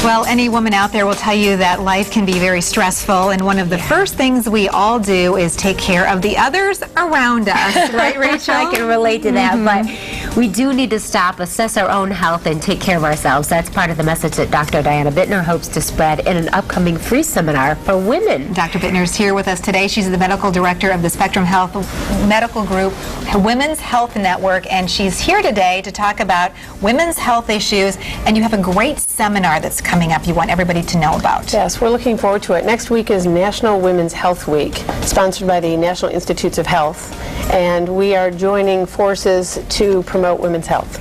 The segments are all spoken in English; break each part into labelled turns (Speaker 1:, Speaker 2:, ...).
Speaker 1: Well, any woman out there will tell you that life can be very stressful, and one of the first things we all do is take care of the others around us, right, Rachel?
Speaker 2: I can relate to that, but we do need to stop, assess our own health, and take care of ourselves. That's part of the message that Dr. Diana Bittner hopes to spread in an upcoming free seminar for women.
Speaker 1: Dr. Bittner is here with us today. She's the medical director of the Spectrum Health Medical Group Women's Health Network, and she's here today to talk about women's health issues, and you have a great seminar that's coming up you want everybody to know about.
Speaker 3: Yes, we're looking forward to it. Next week is National Women's Health Week, sponsored by the National Institutes of Health, and we are joining forces to promote women's health.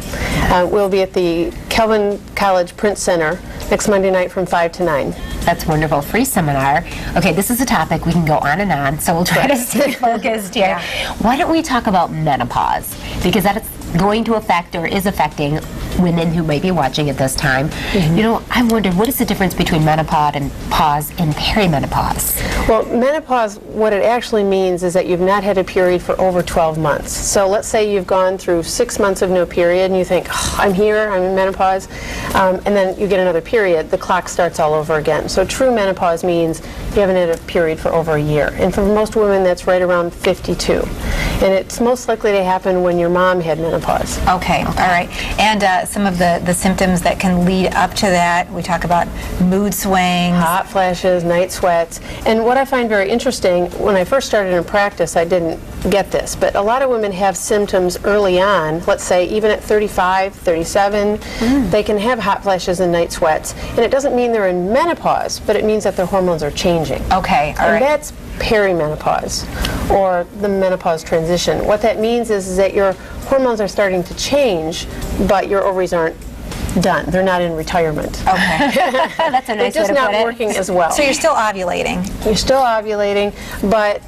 Speaker 3: We'll be at the Calvin College Print Center next Monday night from 5 to 9.
Speaker 2: That's wonderful. Free seminar. Okay, this is a topic we can go on and on, so we'll try to stay focused here. Why don't we talk about menopause? Because that's going to affect or is affecting women who may be watching at this time. You know, I wondered, what is the difference between menopause and perimenopause?
Speaker 3: Well, menopause, what it actually means is that you've not had a period for over 12 months. So let's say you've gone through 6 months of no period and you think, oh, I'm here, I'm in menopause, and then you get another period, the clock starts all over again. So true menopause means you haven't had a period for over a year. And for most women, that's right around 52. And it's most likely to happen when your mom had menopause.
Speaker 1: Okay, all right. And some of the symptoms that can lead up to that, we talk about mood swings.
Speaker 3: Hot flashes, night sweats. And what I find very interesting, when I first started in practice, I didn't get this, but a lot of women have symptoms early on, let's say even at 35, 37, they can have hot flashes and night sweats. And it doesn't mean they're in menopause, but it means that their hormones are changing.
Speaker 1: Okay, all right.
Speaker 3: And that's perimenopause, or the menopause transition. What that means is that your hormones are starting to change, but your ovaries aren't done. They're not in retirement.
Speaker 1: Okay.
Speaker 2: That's a nice way to put it.
Speaker 3: They're just not working as well.
Speaker 1: So you're still ovulating.
Speaker 3: You're still ovulating, but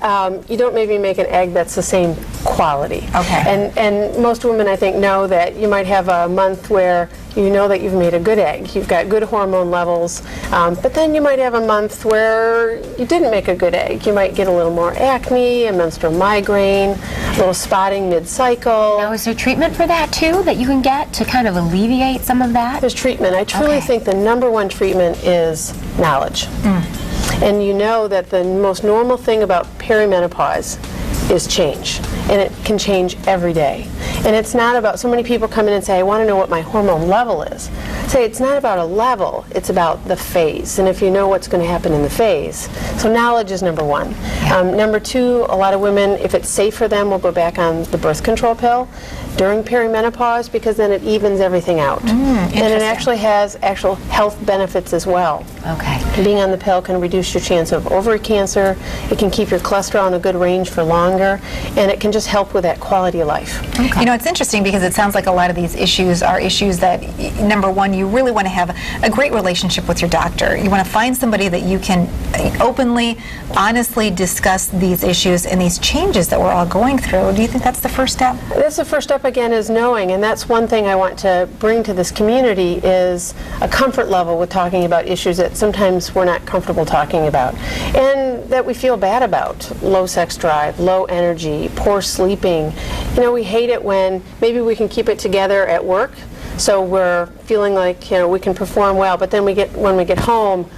Speaker 3: you don't maybe make an egg that's the same quality.
Speaker 1: Okay.
Speaker 3: And most women, I think, know that you might have a month where you know that you've made a good egg. You've got good hormone levels, but then you might have a month where you didn't make a good egg. You might get a little more acne, a menstrual migraine, a little spotting mid-cycle.
Speaker 2: Now, is there treatment for that too that you can get to kind of alleviate some of that?
Speaker 3: There's treatment. I truly think the number one treatment is knowledge. And you know that the most normal thing about perimenopause is change, and it can change every day. And it's not about, so many people come in and say, I want to know what my hormone level is. Say, it's not about a level, it's about the phase, and if you know what's going to happen in the phase. So knowledge is number one. Number two, a lot of women, if it's safe for them, will go back on the birth control pill during perimenopause, because then it evens everything out. And it actually has actual health benefits as well.
Speaker 2: Okay.
Speaker 3: Being on the pill can reduce your chance of ovary cancer, it can keep your cholesterol in a good range for longer, and it can just help with that quality of life.
Speaker 1: Okay. You know, it's interesting because it sounds like a lot of these issues are issues that, number one, you really want to have a great relationship with your doctor. You want to find somebody that you can openly, honestly discuss these issues and these changes that we're all going through. Do you think that's the first step?
Speaker 3: That's the first step, again, is knowing, and that's one thing I want to bring to this community is a comfort level with talking about issues that sometimes we're not comfortable talking about, and that we feel bad about. Low sex drive, low energy, poor sleeping. You know, we hate it when maybe we can keep it together at work, so we're feeling like, you know, we can perform well, but then when we get home,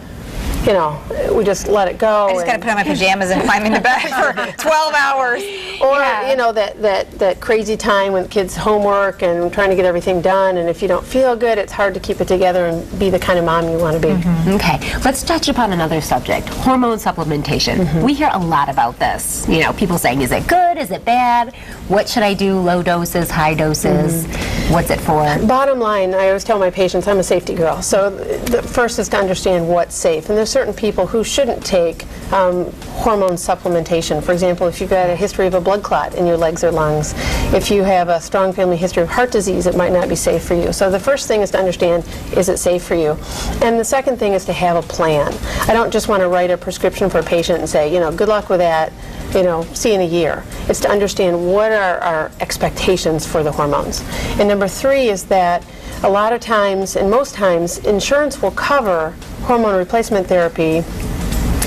Speaker 3: you know, we just let it go.
Speaker 1: I just got to put on my pajamas and climb into bed for 12 hours.
Speaker 3: Or, you know, that crazy time when kids' homework and trying to get everything done, and if you don't feel good, it's hard to keep it together and be the kind of mom you want to be.
Speaker 2: Okay, let's touch upon another subject, hormone supplementation. We hear a lot about this. You know, people saying, is it good, is it bad? What should I do, low doses, high doses? What's it for?
Speaker 3: Bottom line, I always tell my patients, I'm a safety girl. So the first is to understand what's safe. And there's certain people who shouldn't take hormone supplementation. For example, if you've got a history of a blood clot in your legs or lungs, if you have a strong family history of heart disease, it might not be safe for you. So the first thing is to understand, is it safe for you? And the second thing is to have a plan. I don't just want to write a prescription for a patient and say, you know, good luck with that, you know, see you in a year. It's to understand what are our expectations for the hormones. And number three is that a lot of times, and most times, insurance will cover hormone replacement therapy,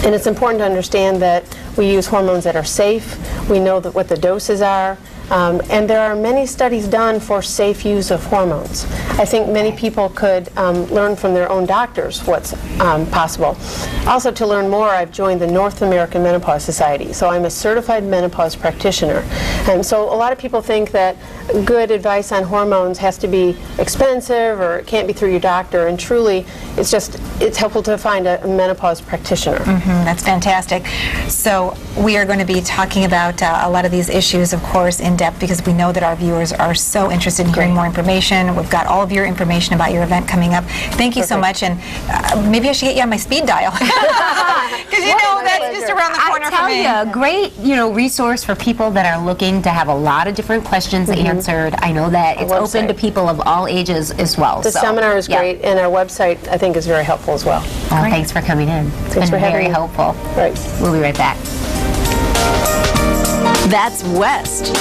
Speaker 3: and it's important to understand that we use hormones that are safe. We know that what the doses are. And there are many studies done for safe use of hormones. I think many people could learn from their own doctors what's possible. Also, to learn more, I've joined the North American Menopause Society, so I'm a certified menopause practitioner. And so a lot of people think that good advice on hormones has to be expensive or it can't be through your doctor, and truly it's helpful to find a menopause practitioner.
Speaker 1: That's fantastic. So we are going to be talking about a lot of these issues, of course, in depth, because we know that our viewers are so interested in hearing more information. We've got all of your information about your event coming up. Thank you so much, and maybe I should get you on my speed dial, because you know that's just around the corner for me.
Speaker 2: I tell you, great resource for people that are looking to have a lot of different questions answered. I know that it's open to people of all ages as well.
Speaker 3: The seminar is great, and our website, I think, is very helpful as well.
Speaker 2: Well, thanks for coming in. It's been very helpful.
Speaker 3: Right.
Speaker 2: We'll be right back.
Speaker 4: That's West.